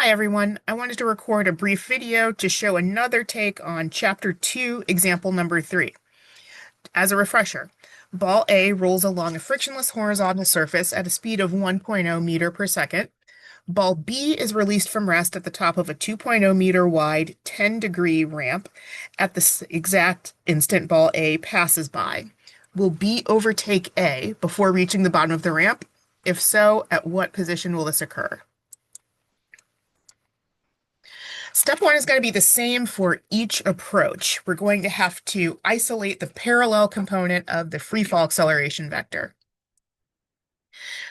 Hi everyone, I wanted to record a brief video to show another take on Chapter 2, Example number 3. As a refresher, ball A rolls along a frictionless horizontal surface at a speed of 1.0 meter per second. Ball B is released from rest at the top of a 2.0 meter wide 10-degree ramp at the exact instant ball A passes by. Will B overtake A before reaching the bottom of the ramp? If so, at what position will this occur? Step one is going to be the same for each approach. We're going to have to isolate the parallel component of the free fall acceleration vector.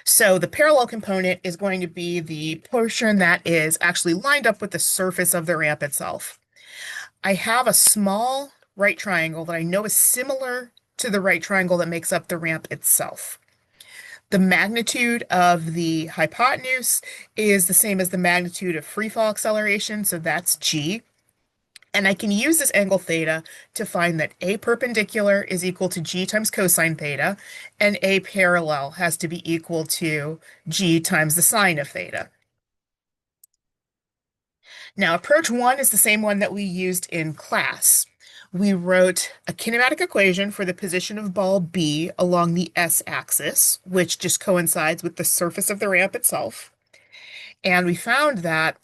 So the parallel component is going to be the portion that is actually lined up with the surface of the ramp itself. I have a small right triangle that I know is similar to the right triangle that makes up the ramp itself. The magnitude of the hypotenuse is the same as the magnitude of free fall acceleration, so that's g. And I can use this angle theta to find that A perpendicular is equal to g times cosine theta, and A parallel has to be equal to g times the sine of theta. Now, approach one is the same one that we used in class. We wrote a kinematic equation for the position of ball B along the s-axis, which just coincides with the surface of the ramp itself. And we found that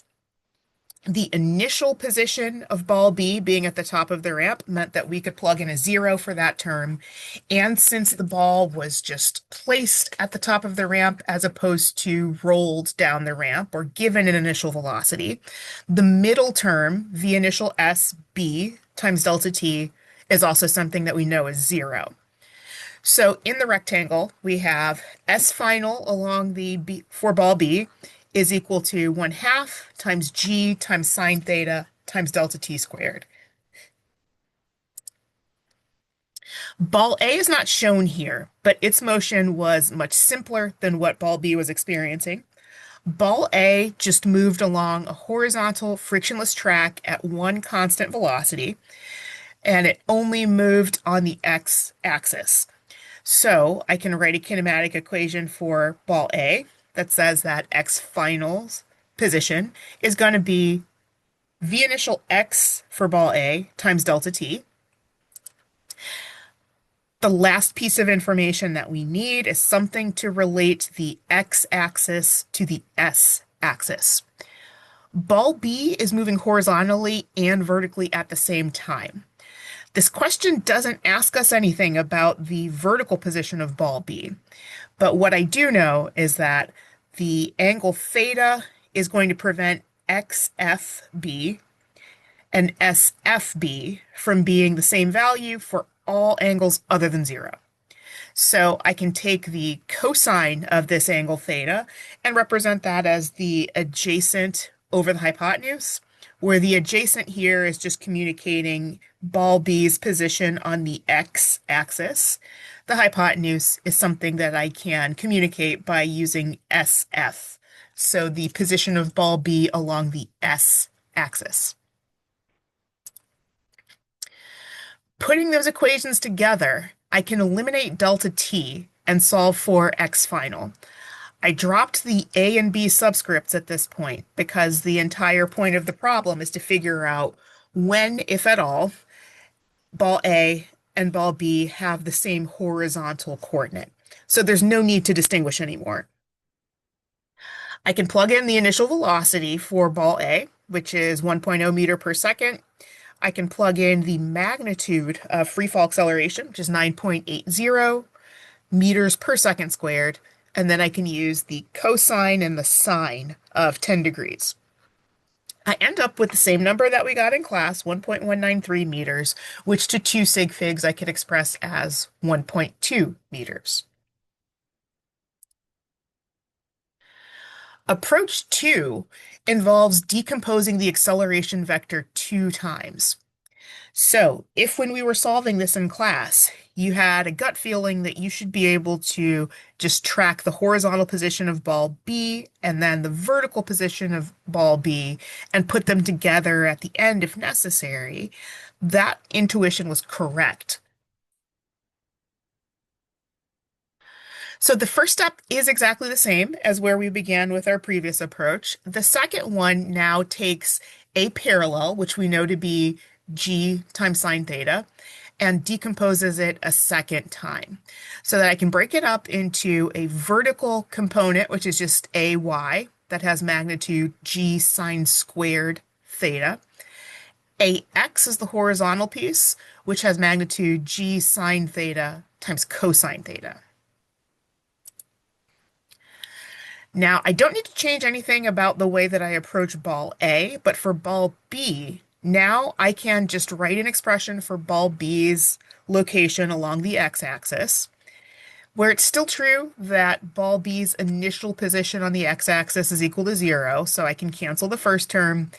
the initial position of ball B being at the top of the ramp meant that we could plug in a 0 for that term. And since the ball was just placed at the top of the ramp as opposed to rolled down the ramp or given an initial velocity, the middle term, the initial SB times delta t, is also something that we know is 0. So in the rectangle, we have S final along the B for ball B is equal to 1/2 times g times sine theta times delta t squared. Ball A is not shown here, but its motion was much simpler than what ball B was experiencing. Ball A just moved along a horizontal frictionless track at one constant velocity, and it only moved on the x-axis. So I can write a kinematic equation for ball A that says that x finals position is going to be v initial x for ball A times delta t. The last piece of information that we need is something to relate the x-axis to the s-axis. Ball B is moving horizontally and vertically at the same time. This question doesn't ask us anything about the vertical position of ball B, but what I do know is that the angle theta is going to prevent XFB and SFB from being the same value for all angles other than 0. So I can take the cosine of this angle theta and represent that as the adjacent over the hypotenuse, where the adjacent here is just communicating ball B's position on the x-axis. The hypotenuse is something that I can communicate by using SF, so the position of ball B along the s-axis. Putting those equations together, I can eliminate delta t and solve for x final. I dropped the A and B subscripts at this point because the entire point of the problem is to figure out when, if at all, ball A and ball B have the same horizontal coordinate. So there's no need to distinguish anymore. I can plug in the initial velocity for ball A, which is 1.0 meter per second. I can plug in the magnitude of free fall acceleration, which is 9.80 meters per second squared, and then I can use the cosine and the sine of 10 degrees. I end up with the same number that we got in class, 1.193 meters, which to 2 sig figs I can express as 1.2 meters. Approach 2 involves decomposing the acceleration vector 2 times. So if when we were solving this in class, you had a gut feeling that you should be able to just track the horizontal position of ball B and then the vertical position of ball B and put them together at the end if necessary, that intuition was correct. So the first step is exactly the same as where we began with our previous approach. The second one now takes a parallel, which we know to be g times sine theta, and decomposes it a second time so that I can break it up into a vertical component, which is just ay, that has magnitude g sine squared theta. Ax is the horizontal piece, which has magnitude g sine theta times cosine theta. Now, I don't need to change anything about the way that I approach ball A, but for ball B, now I can just write an expression for ball B's location along the x-axis, where it's still true that ball B's initial position on the x-axis is equal to 0, so I can cancel the first term,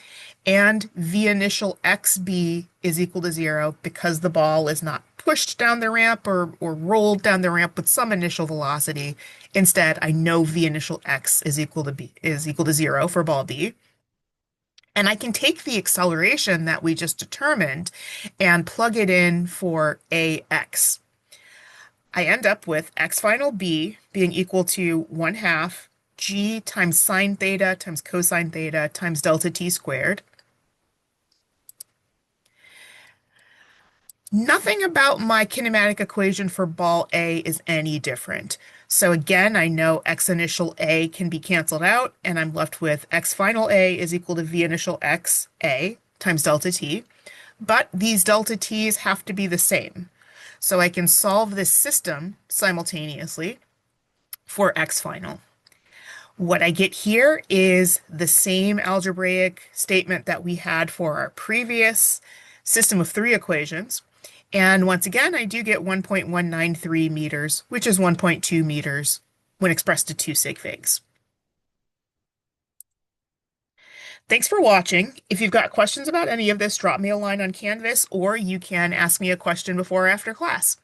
and v initial xb is equal to 0 because the ball is not pushed down the ramp or rolled down the ramp with some initial velocity. Instead, I know v initial x is equal to 0 for ball B. And I can take the acceleration that we just determined and plug it in for ax. I end up with x final b being equal to 1/2 g times sine theta times cosine theta times delta t squared. Nothing about my kinematic equation for ball A is any different. So again, I know x initial A can be canceled out, and I'm left with x final A is equal to v initial x A times delta t. But these delta t's have to be the same. So I can solve this system simultaneously for x final. What I get here is the same algebraic statement that we had for our previous system of three equations. And once again, I do get 1.193 meters, which is 1.2 meters when expressed to 2 sig figs. Thanks for watching. If you've got questions about any of this, drop me a line on Canvas, or you can ask me a question before or after class.